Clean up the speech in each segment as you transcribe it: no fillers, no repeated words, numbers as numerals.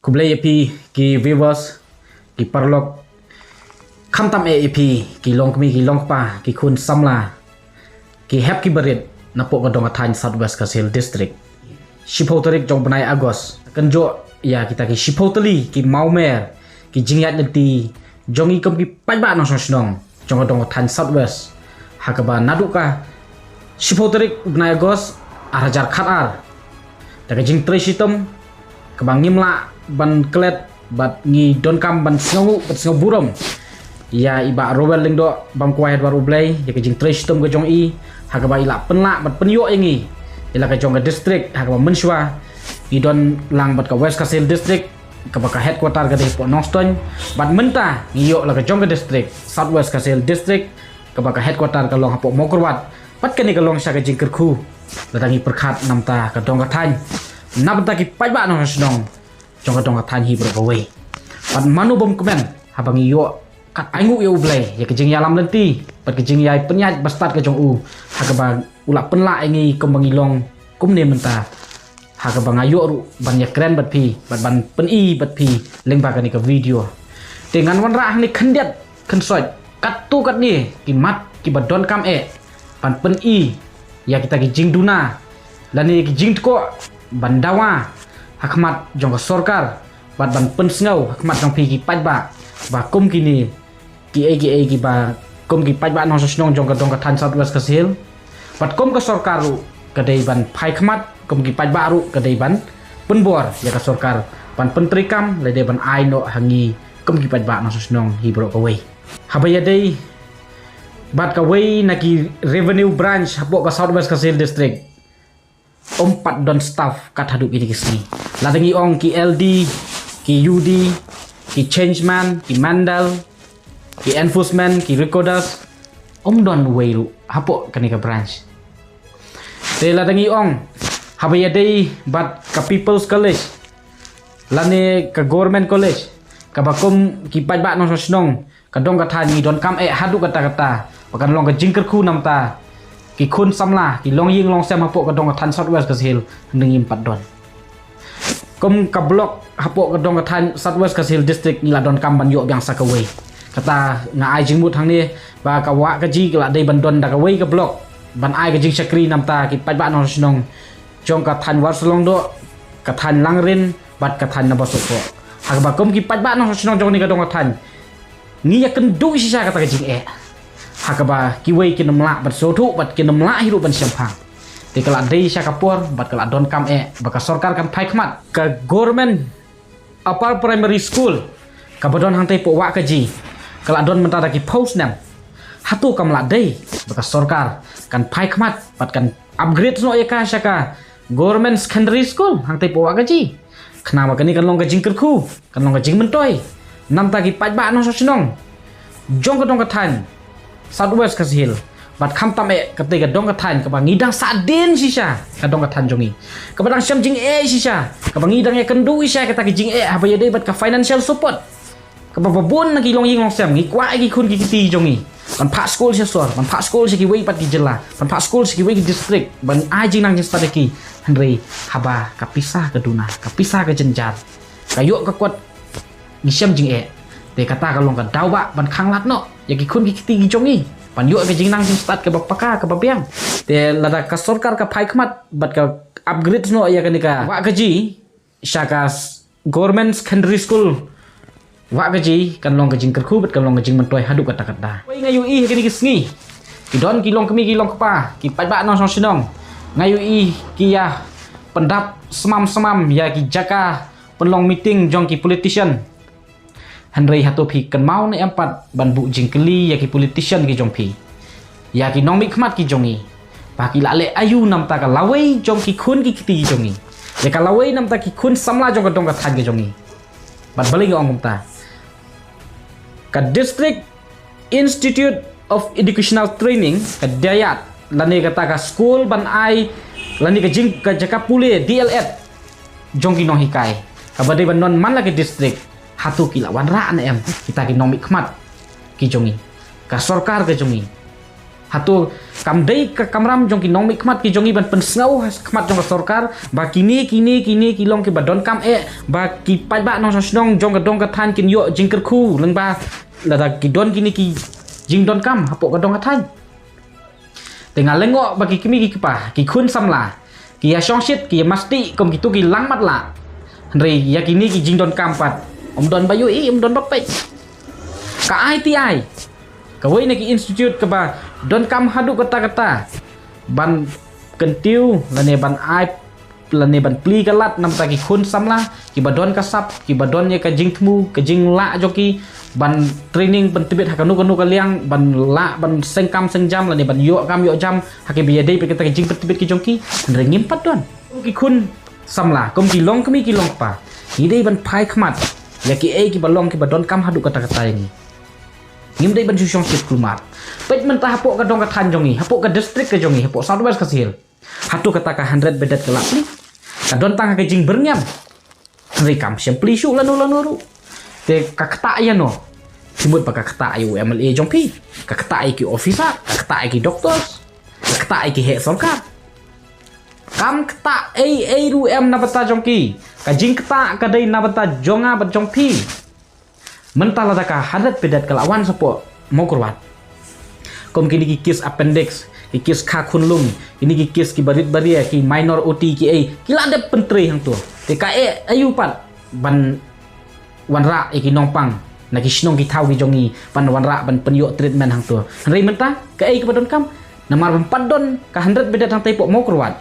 kublai api ki viewers ki parlok khamtam api ki long kami ki long pa ki khun samla ki hep ki berit napok gadong athan Southwest Kasil district shipau tarik jong benai Agos kenjo ya kita ki shipau tali ki maumer ki jingyat lenti jongi kom ki paiba nong snong jong gadong athan Southwest hakaba naduka shipau tarik benai Agos arajar khatar daga jing tresitum kabang ngimla ban klet bat ngi don kam ban snongu bat snong burom ya iba rowel lingdo bam kuai baru blay ya kejing tresitum ke jong i hakaba ila penla bat penyo ingi ila ke jong ke district hakaba menswa i don lang bat ka West Kasil district kabaka headquarter ke po Nongston bat menta ngiyo la ke jong ke district Southwest Kasil district kabaka headquarter ka long hapo mokorwat pat kani ka long sya ke jing kerku latangi perkhat namta ka dong ka than nabta ki paiba no snong jong ka dong ka than hi bro away pat manu bom komen habang iyo kat aingu yo blay ya kejing yalam lenti pat kejing yai penyat bastat ke jong u hakaba ulak penla ingi kombangi long kumne menta hakaba ngayo ru ban ya keren bat pi bat ban pen i bat pi lengba kani ke video dengan wan rah ni khendet khensoi kat tu kat ni ki mat ki badon kam pan pen i ya kita ki jing duna lani ki jing ko bandawa hakmat jong ka sorkar bat ban pen snau hakmat jong pi ki paiba ba kum kini ki ba kum ki paiba no snong jong ka dong ka than Southwest Kasil bat kum ka sorkar ru kadai ban phai khmat kum ki paiba ru kadai ban penbor ya ka sorkar ban pentrikam le de ban ai no hangi kum ki paiba no snong hi bro ka wei habaya dei bat ka wei naki revenue branch hapo ka Southwest Kasil district pat don staff kat haduk ini kesini latangi ong ki LD ki UD ki changeman ki mandal ki enforcement ki recorders don wei ru hapo kani ka branch te latangi ong habaya dei bat ka people's college lane ka government college ka bakum ki paiba no snong ka dong ka thani don kam haduk kata pakan long ka jingkerku namta ki khun samla ki long ying long sem hapo ka dong ka than Southwest Kasil ningim pat don kom ka blok hapo ka dong ka than Southwest Kasil district ni la don kam ban yo byang sakawei kata nga ai jingmut hang ni ba ka wa ka ji la dei ban don da ka wei ka blok ban ai ka jing sakri namta ki pat ba no snong jong ka than warslong do ka than langrin bat ka than nabasoko hak ba kom ki pat ba no snong jong ni ka dong ka than ni ya kendu sisa kata ka jing hakaba kiwei kinemla bat sodu bat kinemla hiru ban syampang te kala dei sya kapor bat kala don kam baka sorkar kan phai khmat ka government upper primary school ka badon hang te po wa ka ji kala don mentara ki post nam hatu kamla dei baka sorkar kan phai khmat bat kan upgrade no ya ka sya ka government secondary school hang te po wa ka ji khna ma kani kan long ka jing kerku kan long ka jing mentoi nam ta ki pat ba no so snong jong ka dong ka than Southwest Kasil bat khamtam ketika dong ka than ka bangidang sadin sisa ka dong ka than jongi ka badang syam jing sisa ka bangidang ya kendu sisa ka ta jing habaya dei bat ka financial support ka babon na kilong ying long syam ngi kwa gi khun gi ti jongi ban pha school sia sor ban pha school sia ki wei pat gi jela ban pha school sia ki wei gi district ban ai jing nang jista ki handrei haba ka pisah ke duna ka pisah ke jenjar ka yo ka kwat gi syam jing te kata kalong ka dawa ban khanglat no ya ki khun ki ti gi jongi pan yo ke jing nang jing start ke bapaka ke babiang te lada ka sorkar ka phai khmat bat ka upgrade no ya kanika wa ka ji syaka government secondary school wa ka ji kan long ka jing kerku bat kan long ka jing mentoi haduk kata wei ngayu i kini kisngi ki don ki long kemi ki long kapa ki pai ba no song sinong ngayu i ki ya pendap semam ya ki jaka penlong meeting jong ki politician Henry hatu pi kan mau ni empat ban bu jingkeli ya ki politician ki jong pi ya ki nong mi khmat ki jongi pa ki la le ayu nam ta ka lawei jong ki khun ki ti jongi ya ka lawei nam ta ki khun samla jong ka dong ka than ki jongi ban bali ong ta ka district institute of educational training ka dayat lani kata ka school ban ai lani ka jing ka jaka pule DLED jong ki no hikai ka badai ban non man la ki district hatu kila wan ra kita ki nomik khmat ki jongi ka sorkar ke jongi hatu kam dei ka kamram jong ki nong mi khmat ki jongi ban pen snau khmat jong ka sarkar ba kini ki long ki badon kam ba ki pai ba nong snong jong ka dong ka than kin yo jingker khu leng ba la da ki don kini ki jing don kam hapo ka dong ka than tengah lengok bagi kimi ki pa ki khun samla ki ya shong shit ki masti kom ki tu ki lang mat la Henry ya kini ki jing don kam pat don bayu om don bapek ka ai ti ai ka wei ki institute ka ba don kam hadu kata ban kentiu lane ban ai lane ban pli kalat nam ta ki khun samla ki badon kasap ki badon ye ka jing thmu ka jing la joki ban training ban tibet hakanu kanu kaliang ban la ban sengkam sengjam lane ban yo kam yo jam hake biya dei pe kita ki jing tibet ki jongki Henry ngimpat don ki khun samla kom ki long kami ki long pa ki dei ban phai khmat ya ki ki balong ki badon kam hadu kata ini ngim dei ban susong sit kulmat pet mentah hapok ka dong ka than jongi hapok ka district ka jongi hapok southwest ka sil hatu kata ka 100 bedat ka lapli ka don tang ka jing bernyam Henry kam simply shu lanu ru te ka kata ya no timut pa ka kata ayu MLA jongpi ka kata ki officer ka kata ki doctors ka kata ki he sarkar kam kata ru na bata jongki ka jing kata ka dei na bata jonga bat jongpi mentala da ka 100 bedat ka lawan sopo mau kurwat kom kini ki case appendix ki case kha khunlung ini ki case ki barit baria ki minor OT ki kila ada pentri hang tu te ka ayu pat ban wanra ki nongpang na ki snong ki thau ki jongi pan wanra ban penyo treatment hang tu Henry menta ka ki badon kam namar ban don ka 100 bedat hang tepok mau kurwat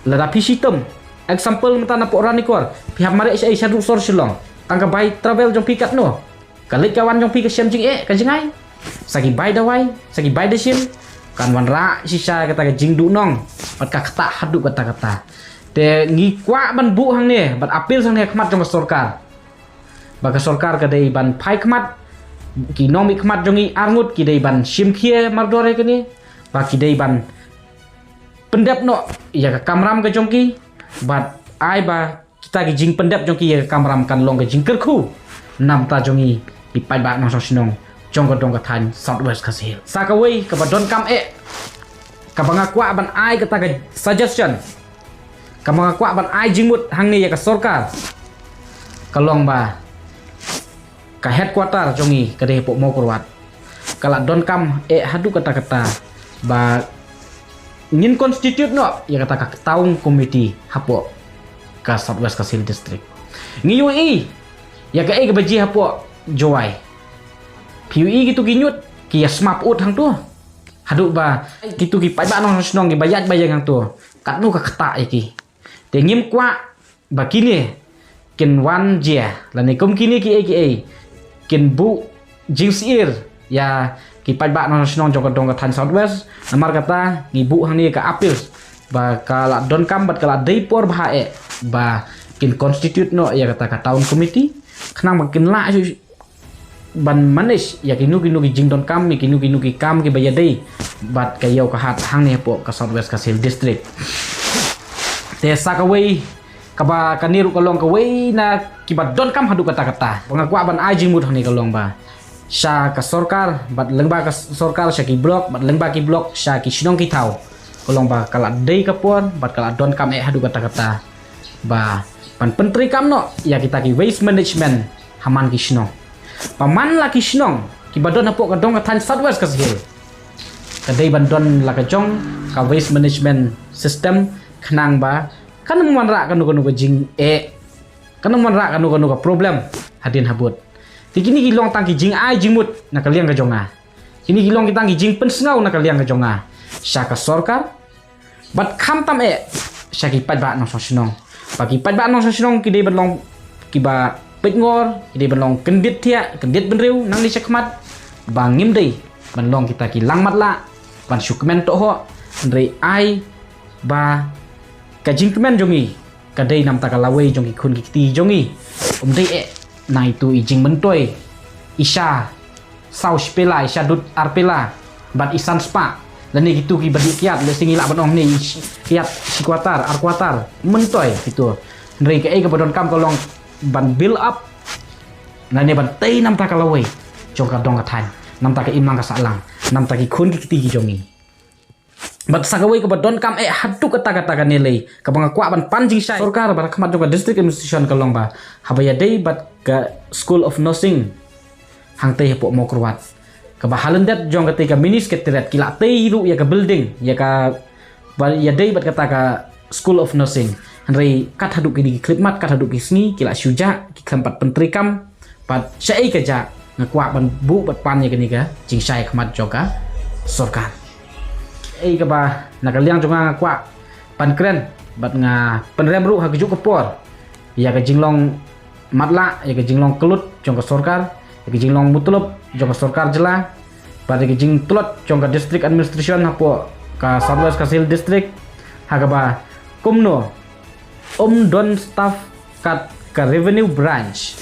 lada pi sitem example menta na pok ranikor pihak mare ai syadu sor silong tangka bai travel jong pikat no kalik kawan jong pi ka siam jing ka jingai sagi bai dawai sagi bai de sim kan wanra sisa kata ka jing du nong pat ka kata hadu kata te ngi kwa ban bu hang ne bat apil sang ne khmat jong sarkar baka sarkar ka dei ban phai khmat ki nong mi khmat jongi arngut ki dei ban sim khie mardore ka ni ba ki dei ban pendap no ya ka kamram ka jongki bat ai ba kita ki jing pendap jongki ya ka kamram kan long ka jing kerku nam ta jongi ki pai ba no sinong jong ka dong ka than southwest ka sil sakawei ka badon kam ka bangakwa ban ai kata ka suggestion ka bangakwa ban ai jingmut hang ni ya ka sarkar kalong ba ka headquarter jongi ka dei pok mau kurwat kala don kam hadu kata ba ngin constitute no ya kata ka taung committee hapo ka southwest ka sil district ngi ya ka ka baji hapo joai PUI gitu ginyut ki ya smap ut hang tu hadu ba gitu ki pai ba nong snong ki bayat bayang hang tu kat nu ka kata ki te ngim kwa ba kini kin wan je la ne kom kini ki kin bu jingsir ya ki pai ba nong snong jong ka dong ka than southwest namar kata ngibu hang ni ka apil ba kala don kam bat kala dei por ba ba kin constitute no ya kata ka town committee khnang makin la ban manis ya kinu ki jing don kam mi kinu ki kam ki bayadei bat kayo ka hat hang ne po ka southwest ka sil district te sakawei ka ba kaniru kalong ka wei na ki bat don kam hadu kata pangakwa ban ai jing mut hang ni kalong ba sya ka sarkar bat lengba ka sarkar sya ki blok bat lengba ki blok sya ki sinong ki thau kolong ba kala dei ka pon bat kala don kam hadu kata ba pan pentri kam no ya kita ki waste management haman ki sinong paman laki sinong ki badon apok ka dong ka than southwest ka sil kadai bandon la ka jong ka waste management system khnang ba kan manra kanu ka jing kan manra kanu ka problem hadin habut tikini ki long tang ki jing ai jingmut na kaliang ka jonga kini ki long ki tang ki jing pen snau na kaliang ka jonga sya ka sarkar bat kham tam sya ki pat ba no so sinong bagi pat ba no so sinong ki dei balong ki ba pet ngor ki balong kendit thia kendit benriu nang ni sekmat bangim dei banlong kita ki lang matla ban syukmen to ho ndrei ai ba ka jingmen jongi ka dei nam ta ka lawei jongi khun ki ti jongi dei nai tu i jing mentoi isha sau spela isha dut arpela bat isan spa lani gitu ki badi kiat le singi la banom ni kiat sikuatar arkuatar mentoi gitu ndrei ka ka badon kam kolong ban build up nani ban tei nam ta kalawai jong ka dong ka than nam ta ka imang ka salang nam ta ki khun ki ti jongi Bat sagawai ke badon kam hatu kata-kata kan nilai ke bangakwa ban panjing syai sorkar bar khmat juga district administration kalong ba habaya dei bat ke school of nursing hang teh pok mo kurwat ke bahalendet jong ketika mini sekretariat kila teh ru ya ke building ya ka ya dei bat kata ka school of nursing hanrei kat haduk ki klipmat kat haduk ki sni kila syuja ki kempat penteri kam bat syai ke ja ngakwa ban bu bat pan ya kini ka jing syai khmat joka sorkar ke ba nakaliang jonga kwa pan kren bat nga penrem ru ha kejuk kepor ya ke jinglong matla ya ke jinglong kelut jong ke sorkar ya ke jinglong mutulub jong ke sorkar jela bat ke jing tulot jong ke district administration hapo ka Southwest Kasil district ha ke ba kumno don staff kat ka revenue branch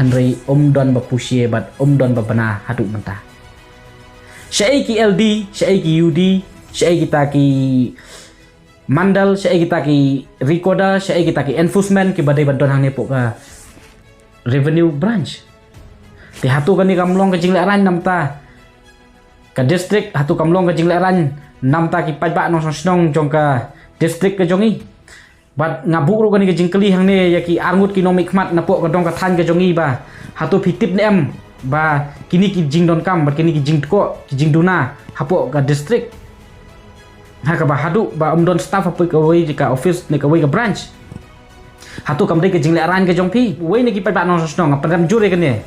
hanrei don ba pusie bat don ba bana haduk mentah syai ki LD, syai ki UD, syai kita ki mandal, syai kita ki recorder, syai kita ki enforcement ki badai badon hang nepok ka revenue branch. Ti hatu kan ni kamlong ke jingleran namta ka district hatu kamlong ke jingleran namta ki pajba nong snong jong ka district ke jongi. Bat ngabuk ru kan ni ke jingkeli hang ne ya ki arngut ki nomik mat napok ka dong ka than ke jongi ba. Hatu pitip nem ba kini ki jing don kam bat kini ki jing ko ki jing duna hapo ka district ha ka ba hadu ba don staff apa ka wei ka office ne ka wei ka branch hatu kam dei ke jing leran ke jongpi wei ne ki pat ba no sno ngap ram jure kan ne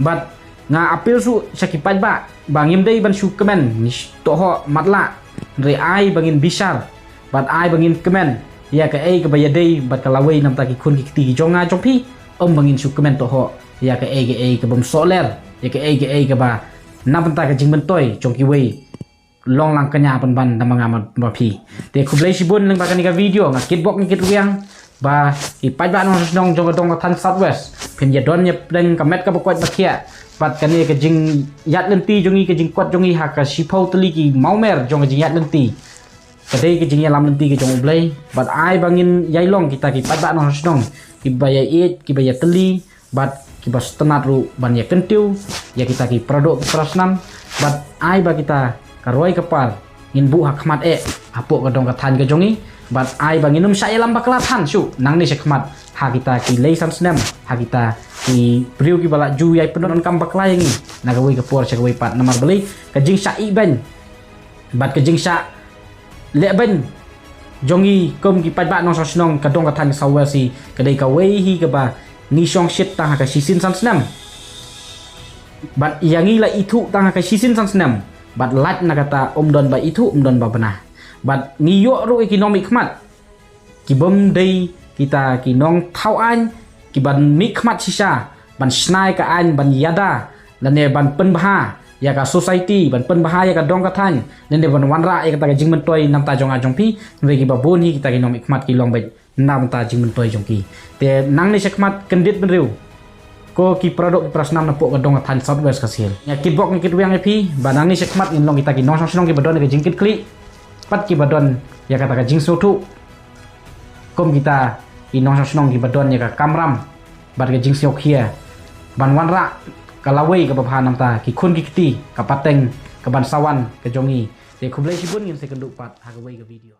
bat nga apil su sakipat ba bangim dei ban su kemen ni to ho matla re ai bangin bisar bat ai bangin kemen ya ka ai ka ba ya dei bat ka lawei nam ta ki khun ki ti jonga jongpi bangin su kemen to ho ya ke ke bom soler ya ke ba na penta ke jing bentoy chong ki wei long lang kanya pan ban damang amat bapi te kublai sibun leng bakan ka video nga kitbok ni kitwiang ba ipai ba no snong jong dong than Southwest pin ya don ya pleng ka met ka bokot bakia pat kan ke jing yat lenti jongi ke jing kwat jongi ha ka sipau teli ki maumer jong jing yat lenti kadai ke jing ya lam lenti ke jong blai bat ai bangin yailong kita ki pat ba no snong ki baya it ki baya teli bat kibas tenat ru ban ya kentiu ya kita ki produk prasnam bat ai ba kita karoi kepal ngin bu hakmat apo ka dong ka than ka jongi bat ai ba nginum saya lam bakla than su nang ni sekmat ha kita ki leisan snem ha kita ki priu ki bala ju yai penon kam bakla yangi nagawai ka por sakawai pat namar beli ka jing sa i ben bat ka jing sa le ben jongi kom ki pat ba no sosnong ka dong ka than sawa si kadai ka wei hi ka ba ni song shit tang ka sisin san snam bat yangi la itu tang ka sisin san snam bat lat na kata don ba itu don ba bana bat ni yo ru economic mat ki bom dei kita ki nong thau an ki ban mik mat sisa ban snai ka an ban yada lane ban pen baha ya ka society ban pen baha ya ka dong ka than lane ban wanra ya ka jing mentoi nam ta jong a jong pi ngi ba bon hi kita ki economic mat ki long ba nam ta jing mentoi jong ki te nang ni sekmat kendit benriu ko ki produk prasnam na po ka dong than Southwest Kasil ya kitbok ni kitwiang epi banang ni sekmat in long kita ki nong song ki badon ke jingkit kli pat ki badon ya kata ka jing sotu kom kita ki nong song ki badon ya ka kamram bat ke jing siok hia ban wanra kalawei ka babha nam ta ki khun ki kiti ka pateng ka ban sawan ke jongi te khublai sibun ngin se kenduk pat ha ka wei ka video